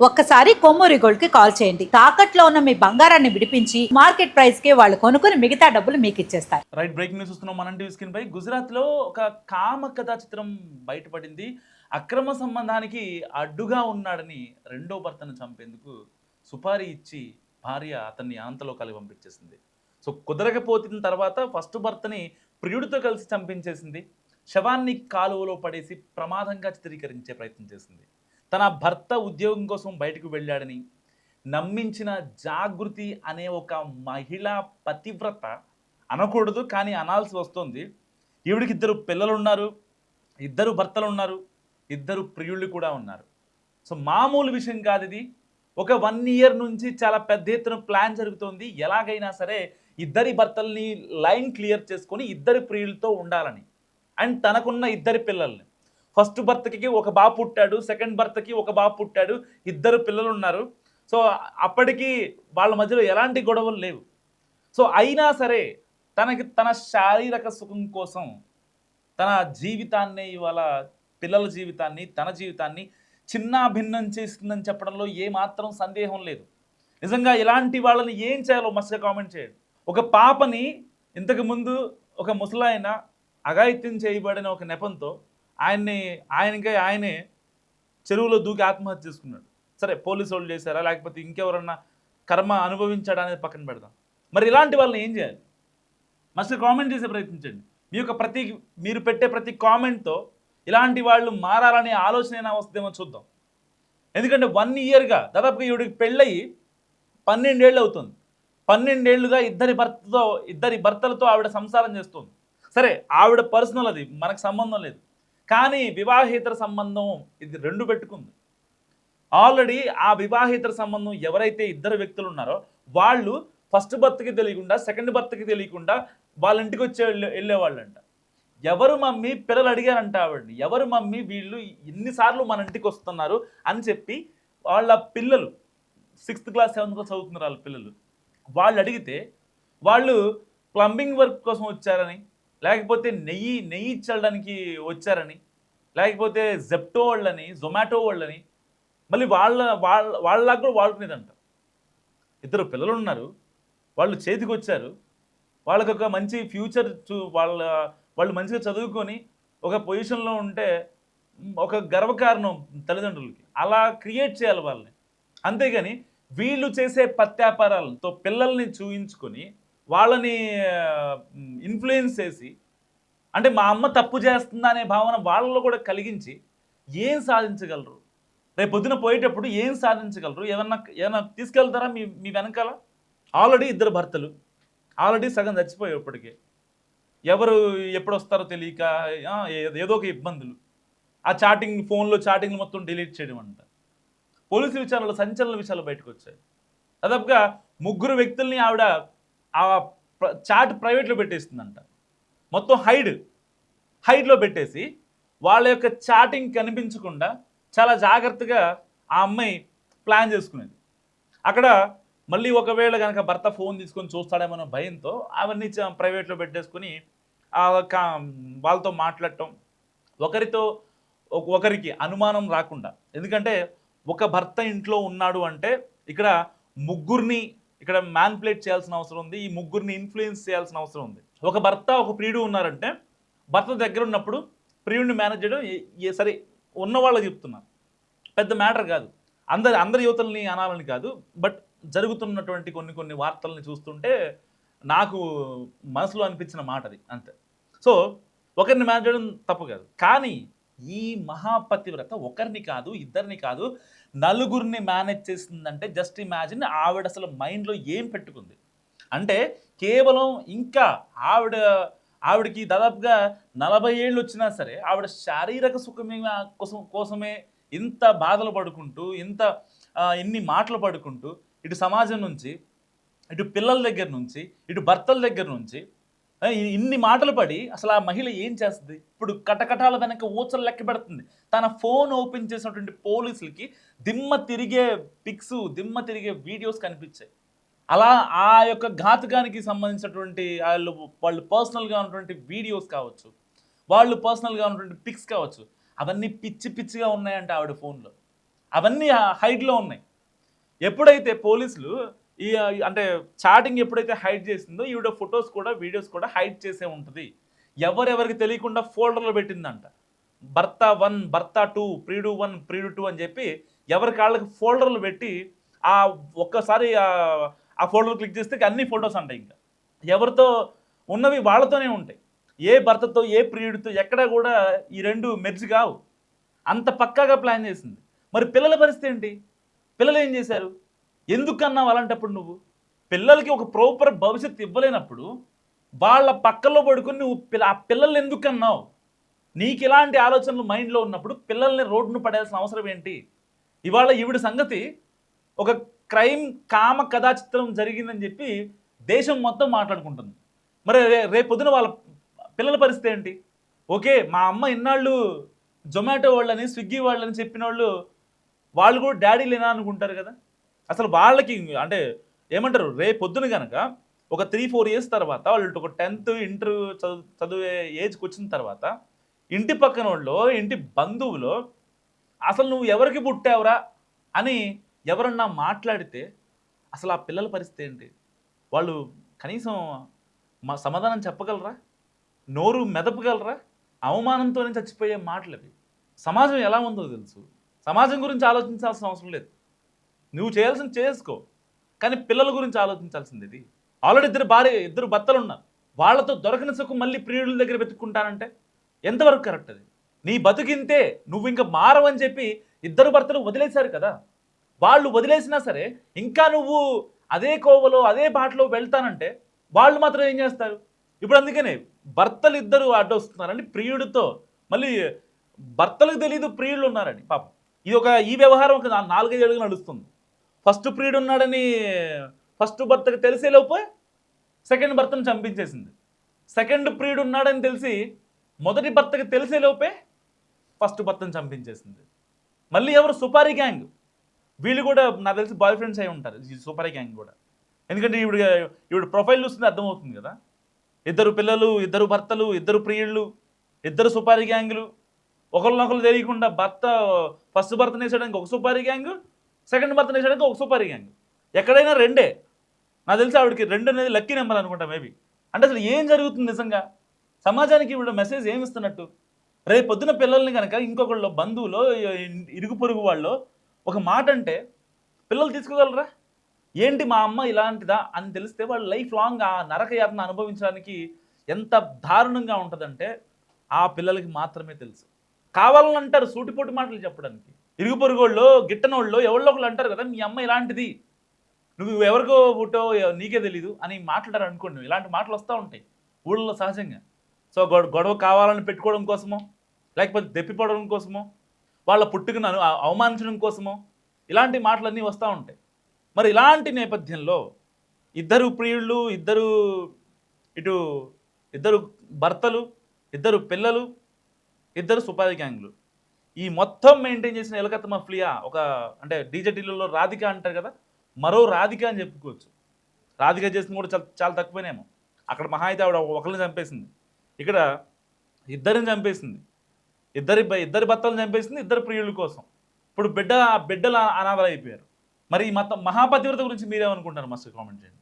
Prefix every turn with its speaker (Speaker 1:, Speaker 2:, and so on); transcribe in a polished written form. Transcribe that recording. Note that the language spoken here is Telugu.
Speaker 1: ఒక్కసారి కొమ్మూరి గోల్డ్ కి కాల్ చేయండి. తాకట్లో ఉన్న మీ బంగారాన్ని విడిపించి మార్కెట్ ప్రైస్ కి వాళ్ళు కొనుక్కుని మిగతా డబ్బులు మీకు ఇచ్చేస్తారు.
Speaker 2: రైట్, బ్రేకింగ్ న్యూస్ చూస్తున్నాం మనం టీవీ స్క్రీన్ పై. గుజరాత్ లో ఒక కామ కథా చిత్రం బయటపడింది. అక్రమ సంబంధానికి అడ్డుగా ఉన్నాడని రెండో భర్తను చంపేందుకు సుపారీ ఇచ్చి భార్య అతన్ని అనంతలోకాలకు పంపించేసింది. సో కుదరకపోతున్న తర్వాత ఫస్ట్ భర్తని ప్రియుడితో కలిసి చంపించేసింది. శవాన్ని కాలువలో పడేసి ప్రమాదంగా చిత్రీకరించే ప్రయత్నం చేసింది. తన భర్త ఉద్యోగం కోసం బయటకు వెళ్ళాడని నమ్మించిన జాగృతి అనే ఒక మహిళా పతివ్రత అనకూడదు, కానీ అనాల్సి వస్తుంది. ఈవిడికి 2 పిల్లలు ఉన్నారు, 2 భర్తలు ఉన్నారు, 2 ప్రియుళ్ళు కూడా ఉన్నారు. సో మామూలు విషయం కాదు ఇది. ఒక 1 ఇయర్ నుంచి చాలా పెద్ద ఎత్తున ప్లాన్ జరుగుతోంది. ఎలాగైనా సరే 2 భర్తల్ని లైన్ క్లియర్ చేసుకొని 2 ప్రియులతో ఉండాలని. అండ్ తనకున్న 2 పిల్లల్ని, ఫస్ట్ భర్తకి ఒక బాబు పుట్టాడు, సెకండ్ భర్తకి ఒక బాబు పుట్టాడు, 2 పిల్లలు ఉన్నారు. సో అప్పటికి వాళ్ళ మధ్యలో ఎలాంటి గొడవలు లేవు. సో అయినా సరే తన శారీరక సుఖం కోసం తన జీవితాన్ని, వాళ్ళ పిల్లల జీవితాన్ని, తన జీవితాన్ని చిన్న భిన్నం చేస్తుందని చెప్పడంలో ఏమాత్రం సందేహం లేదు. నిజంగా ఇలాంటి వాళ్ళని ఏం చేయాలో మస్తుగా కామెంట్ చేయండి. ఒక పాపని ఇంతకుముందు ఒక ముసలాయన అఘాయిత్యం చేయబడిన ఒక నెపంతో ఆయనే చెరువులో దూకి ఆత్మహత్య చేసుకున్నాడు. సరే, పోలీసు వాళ్ళు చేశారా లేకపోతే ఇంకెవరన్నా కర్మ అనుభవించాడా అనేది పక్కన పెడదాం. మరి ఇలాంటి వాళ్ళని ఏం చేయాలి? మస్తు కామెంట్ చేసే ప్రయత్నించండి. మీరు పెట్టే ప్రతి కామెంట్తో ఇలాంటి వాళ్ళు మారాలనే ఆలోచన అయినా వస్తుందేమో చూద్దాం. ఎందుకంటే 1 ఇయర్గా దాదాపుగా ఈవిడికి పెళ్ళయి 12 ఏళ్ళు అవుతుంది. 12 ఏళ్ళుగా 2 భర్తలతో ఆవిడ సంసారం చేస్తుంది. సరే, ఆవిడ పర్సనల్, అది మనకు సంబంధం లేదు. కానీ వివాహేతర సంబంధం ఇది 2 పెట్టుకుంది. ఆల్రెడీ ఆ వివాహేతర సంబంధం ఎవరైతే 2 వ్యక్తులు ఉన్నారో వాళ్ళు ఫస్ట్ భర్తకి తెలియకుండా, సెకండ్ భర్తకి తెలియకుండా వాళ్ళ ఇంటికి వెళ్ళేవాళ్ళంట. ఎవరు మమ్మీ పిల్లలు అడిగారంట ఆవిడని, ఎవరు మమ్మీ వీళ్ళు ఎన్నిసార్లు మన ఇంటికి వస్తున్నారు అని చెప్పి వాళ్ళ పిల్లలు 6th క్లాస్ 7th క్లాస్ చదువుతున్నారు వాళ్ళ పిల్లలు. వాళ్ళు అడిగితే వాళ్ళు ప్లంబింగ్ వర్క్ కోసం వచ్చారని, లేకపోతే నెయ్యి చల్లడానికి వచ్చారని, లేకపోతే జెప్టో వాళ్ళని, జొమాటో వాళ్ళని, మళ్ళీ వాళ్ళలాగా కూడా వాడుకునేదంట. 2 పిల్లలు ఉన్నారు, వాళ్ళు చేతికి వచ్చారు, వాళ్ళకి ఒక మంచి ఫ్యూచర్ వాళ్ళు మంచిగా చదువుకొని ఒక పొజిషన్లో ఉంటే ఒక గర్వకారణం తల్లిదండ్రులకి. అలా క్రియేట్ చేయాలి వాళ్ళని. అంతేగాని వీళ్ళు చేసే పత్యాపారాలతో పిల్లల్ని చూయించుకొని వాళ్ళని ఇన్ఫ్లుయెన్స్ చేసి, అంటే మా అమ్మ తప్పు చేస్తుందా అనే భావన వాళ్ళలో కూడా కలిగించి ఏం సాధించగలరు? రేపు పొద్దున పోయేటప్పుడు ఏం సాధించగలరు? ఏమన్నా తీసుకెళ్తారా మీ వెనకాల? ఆల్రెడీ 2 భర్తలు, ఆల్రెడీ సగం చచ్చిపోయారు ఇప్పటికే. ఎవరు ఎప్పుడు వస్తారో తెలియక ఏదో ఒక ఇబ్బందులు. ఆ ఫోన్లో చాటింగ్లు మొత్తం డిలీట్ చేయడం అంట. పోలీసు విచారణలో సంచలన విషయాలు బయటకు వచ్చాయి. దాదాపుగా 3 వ్యక్తుల్ని ఆవిడ ఆ చాట్ ప్రైవేట్లో పెట్టేస్తుందంట. మొత్తం హైడ్లో పెట్టేసి వాళ్ళ యొక్క చాటింగ్ కనిపించకుండా చాలా జాగ్రత్తగా ఆ అమ్మాయి ప్లాన్ చేసుకునేది. అక్కడ మళ్ళీ ఒకవేళ కనుక భర్త ఫోన్ తీసుకొని చూస్తాడేమో భయంతో అవన్నీ ప్రైవేట్లో పెట్టేసుకొని వాళ్ళతో మాట్లాడటం, ఒకరికి అనుమానం రాకుండా. ఎందుకంటే ఒక భర్త ఇంట్లో ఉన్నాడు అంటే ఇక్కడ 3 ఇక్కడ మ్యానిపులేట్ చేయాల్సిన అవసరం ఉంది. ఈ 3 ఇన్ఫ్లుయెన్స్ చేయాల్సిన అవసరం ఉంది. ఒక భర్త ఒక ప్రియుడు ఉన్నారంటే భర్త దగ్గర ఉన్నప్పుడు ప్రియుడిని మేనేజ్ చేయడం సరే ఉన్నవాళ్ళకి చెప్తున్నా, పెద్ద మ్యాటర్ కాదు. అందరి యువతల్ని అనాలని కాదు, బట్ జరుగుతున్నటువంటి కొన్ని వార్తల్ని చూస్తుంటే నాకు మనసులో అనిపించిన మాట అది, అంతే. సో ఒకరిని మేనేజ్ చేయడం తప్పు కాదు, కానీ ఈ మహాపతివ్రత ఒకరిని కాదు, 2 కాదు, 4 మేనేజ్ చేసిందంటే జస్ట్ ఇమాజిన్ ఆవిడ అసలు మైండ్లో ఏం పెట్టుకుంది అంటే, కేవలం ఇంకా ఆవిడకి దాదాపుగా 40 ఏళ్ళు వచ్చినా సరే ఆవిడ శారీరక సుఖమే కోసమే ఇంత బాధలు పడుకుంటూ, ఇన్ని మాటలు పడుకుంటూ, ఇటు సమాజం నుంచి, ఇటు పిల్లల దగ్గర నుంచి, ఇటు భర్తల దగ్గర నుంచి ఇన్ని మాటలు పడి అసలు ఆ మహిళ ఏం చేస్తుంది? ఇప్పుడు కటకటాల వెనక ఊచలు లెక్క పెడుతుంది. తన ఫోన్ ఓపెన్ చేసినటువంటి పోలీసులకి దిమ్మ తిరిగే పిక్స్, దిమ్మ తిరిగే వీడియోస్ కనిపించాయి. అలా ఆ యొక్క ఘాతుకానికి సంబంధించినటువంటి వాళ్ళు పర్సనల్గా ఉన్నటువంటి వీడియోస్ కావచ్చు, వాళ్ళు పర్సనల్గా ఉన్నటువంటి పిక్స్ కావచ్చు, అవన్నీ పిచ్చిగా ఉన్నాయంటే ఆవిడ ఫోన్లో. అవన్నీ హైడ్లో ఉన్నాయి. ఎప్పుడైతే పోలీసులు అంటే చాటింగ్ ఎప్పుడైతే హైడ్ చేసిందో ఈవిడ ఫొటోస్ కూడా వీడియోస్ కూడా హైడ్ చేసే ఉంటుంది. ఎవరెవరికి తెలియకుండా ఫోల్డర్లో పెట్టిందంట. భర్త 1, భర్త 2, ప్రియుడు 1, ప్రియుడు 2 అని చెప్పి ఎవరి కాళ్ళకి ఫోల్డర్లు పెట్టి ఆ ఒక్కసారి ఆ ఫోల్డర్ క్లిక్ చేస్తే అన్ని ఫొటోస్ అంటాయి. ఇంకా ఎవరితో ఉన్నవి వాళ్ళతోనే ఉంటాయి. ఏ భర్తతో ఏ ప్రియుడితో ఎక్కడా కూడా ఈ రెండు మెర్జ్ కావు. అంత పక్కాగా ప్లాన్ చేసింది. మరి పిల్లల పరిస్థితి ఏంటి? పిల్లలు ఏం చేశారు? ఎందుకన్నావు అలాంటప్పుడు? నువ్వు పిల్లలకి ఒక ప్రాపర్ భవిష్యత్తు ఇవ్వలేనప్పుడు వాళ్ళ పక్కలో పడుకుని నువ్వు ఆ పిల్లల్ని ఎందుకన్నావు? నీకు ఇలాంటి ఆలోచనలు మైండ్లో ఉన్నప్పుడు పిల్లల్ని రోడ్డును పడేయాల్సిన అవసరం ఏంటి? ఇవాళ ఈవిడ సంగతి ఒక క్రైమ్ కామ కథా చిత్రం జరిగిందని చెప్పి దేశం మొత్తం మాట్లాడుకుంటుంది. మరి రేపొద్దున వాళ్ళ పిల్లల పరిస్థితి ఏంటి? ఓకే, మా అమ్మ ఇన్నాళ్ళు జొమాటో వాళ్ళని స్విగ్గీ వాళ్ళని చెప్పిన వాళ్ళు కూడా డాడీ లేనా అనుకుంటారు కదా. అసలు వాళ్ళకి అంటే ఏమంటారు, రేపొద్దున కనుక ఒక 3-4 ఇయర్స్ తర్వాత వాళ్ళు ఒక 10th ఇంటర్ చదివే ఏజ్కి వచ్చిన తర్వాత ఇంటి పక్కన వాళ్ళు ఇంటి బంధువులు అసలు నువ్వు ఎవరికి పుట్టావురా అని ఎవరన్నా మాట్లాడితే అసలు ఆ పిల్లల పరిస్థితి ఏంటి? వాళ్ళు కనీసం సమాధానం చెప్పగలరా? నోరు మెదపగలరా? అవమానంతోనే చచ్చిపోయే మాటలు అవి. సమాజం ఎలా ఉందో తెలుసు. సమాజం గురించి ఆలోచించాల్సిన అవసరం లేదు. నువ్వు చేయాల్సింది చేసుకో, కానీ పిల్లల గురించి ఆలోచించాల్సింది ఇది. ఆల్రెడీ ఇద్దరు భర్తలు ఉన్నారు. వాళ్ళతో దొరకని సుఖం మళ్ళీ ప్రియుల దగ్గర వెతుక్కుంటానంటే ఎంతవరకు కరెక్ట్? అది నీ బతుకింతే, నువ్వు ఇంకా మారవని చెప్పి ఇద్దరు భర్తలు వదిలేశారు కదా. వాళ్ళు వదిలేసినా సరే ఇంకా నువ్వు అదే కోవలో అదే బాటలో వెళ్తానంటే వాళ్ళు మాత్రం ఏం చేస్తారు? ఇప్పుడు అందుకనే భర్తలు ఇద్దరు అడ్డొస్తున్నారని ప్రియుడితో, మళ్ళీ భర్తలకు తెలియదు ప్రియుళ్ళు ఉన్నారని. పాపం ఈ వ్యవహారం ఒక 4-5 ఏళ్ళుగా నడుస్తుంది. ఫస్ట్ ప్రియుడు ఉన్నాడని ఫస్ట్ భర్తకు తెలిసేలోపు సెకండ్ భర్తను చంపించేసింది. సెకండ్ ప్రియుడు ఉన్నాడని తెలిసి మొదటి భర్తకు తెలిసేలోపే ఫస్ట్ భర్తను చంపించేసింది. మళ్ళీ ఎవరు? సుపారీ గ్యాంగ్. వీళ్ళు కూడా నాకు తెలిసి బాయ్ ఫ్రెండ్స్ అయి ఉంటారు ఈ సుపారీ గ్యాంగ్ కూడా. ఎందుకంటే ఈవిడ ప్రొఫైల్ చూస్తుంది అర్థమవుతుంది కదా. 2 పిల్లలు, 2 భర్తలు, 2 ప్రియుళ్ళు, 2 సుపారీ గ్యాంగులు. ఒకరినొకరు తెలియకుండా ఫస్ట్ భర్తను వేసేయడానికి ఒక సుపారీ గ్యాంగ్, సెకండ్ భర్తను వేసేయడానికి ఒక సుపారీ గ్యాంగ్. ఎక్కడైనా 2. నాకు తెలిసి ఆవిడకి 2 అనేది లక్కీ నెంబర్ అనుకుంటా మేబీ. అంటే అసలు ఏం జరుగుతుంది నిజంగా? సమాజానికి ఈవిడ మెసేజ్ ఏమి ఇస్తున్నట్టు? రేపు పొద్దున పిల్లల్ని కనుక ఇంకొకళ్ళు బంధువులో ఇరుగు పొరుగు వాళ్ళు ఒక మాట అంటే పిల్లలు తీసుకోగలరా? ఏంటి మా అమ్మ ఇలాంటిదా అని తెలిస్తే వాళ్ళు లైఫ్ లాంగ్ ఆ నరకయాతన అనుభవించడానికి ఎంత దారుణంగా ఉంటుందంటే ఆ పిల్లలకి మాత్రమే తెలుసు. కావాలని అంటారు సూటిపోటి మాటలు చెప్పడానికి. ఇరుగు పొరుగోళ్ళు గిట్టనోళ్ళు ఎవరో ఒకళ్ళు అంటారు కదా, మీ అమ్మ ఇలాంటిది, నువ్వు ఎవరికో పుట్టో నీకే తెలీదు అని మాట్లాడారు అనుకోండి. ఇలాంటి మాటలు వస్తూ ఉంటాయి ఊళ్ళో సహజంగా. సో గొడవ కావాలని పెట్టుకోవడం కోసమో, లేకపోతే దెప్పిపోవడం కోసమో, వాళ్ళ పుట్టుకను అవమానించడం కోసమో ఇలాంటి మాటలన్నీ వస్తూ ఉంటాయి. మరి ఇలాంటి నేపథ్యంలో 2 ప్రియుళ్ళు, 2 భర్తలు, 2 పిల్లలు, 2 సుపారీ గ్యాంగ్లు, ఈ మొత్తం మెయింటైన్ చేసిన ఎలకత్త మఫ్లియా అంటే డీజే ఢిల్లీలో రాధిక అంటారు కదా, మరో రాధిక అని చెప్పుకోవచ్చు. రాధిక చేసింది కూడా చాలా తక్కువనేమో. అక్కడ మహా అయితే ఆవిడ ఒకరిని చంపేసింది, ఇక్కడ 2 చంపేసింది. 2 భర్తలను చంపేసింది 2 ప్రియుల కోసం. ఇప్పుడు బిడ్డలు అనాథలు అయిపోయారు. మరి ఈ మొత్తం మహాపతివ్రత గురించి మీరేమనుకుంటారు? మస్తు కామెంట్ చేయండి.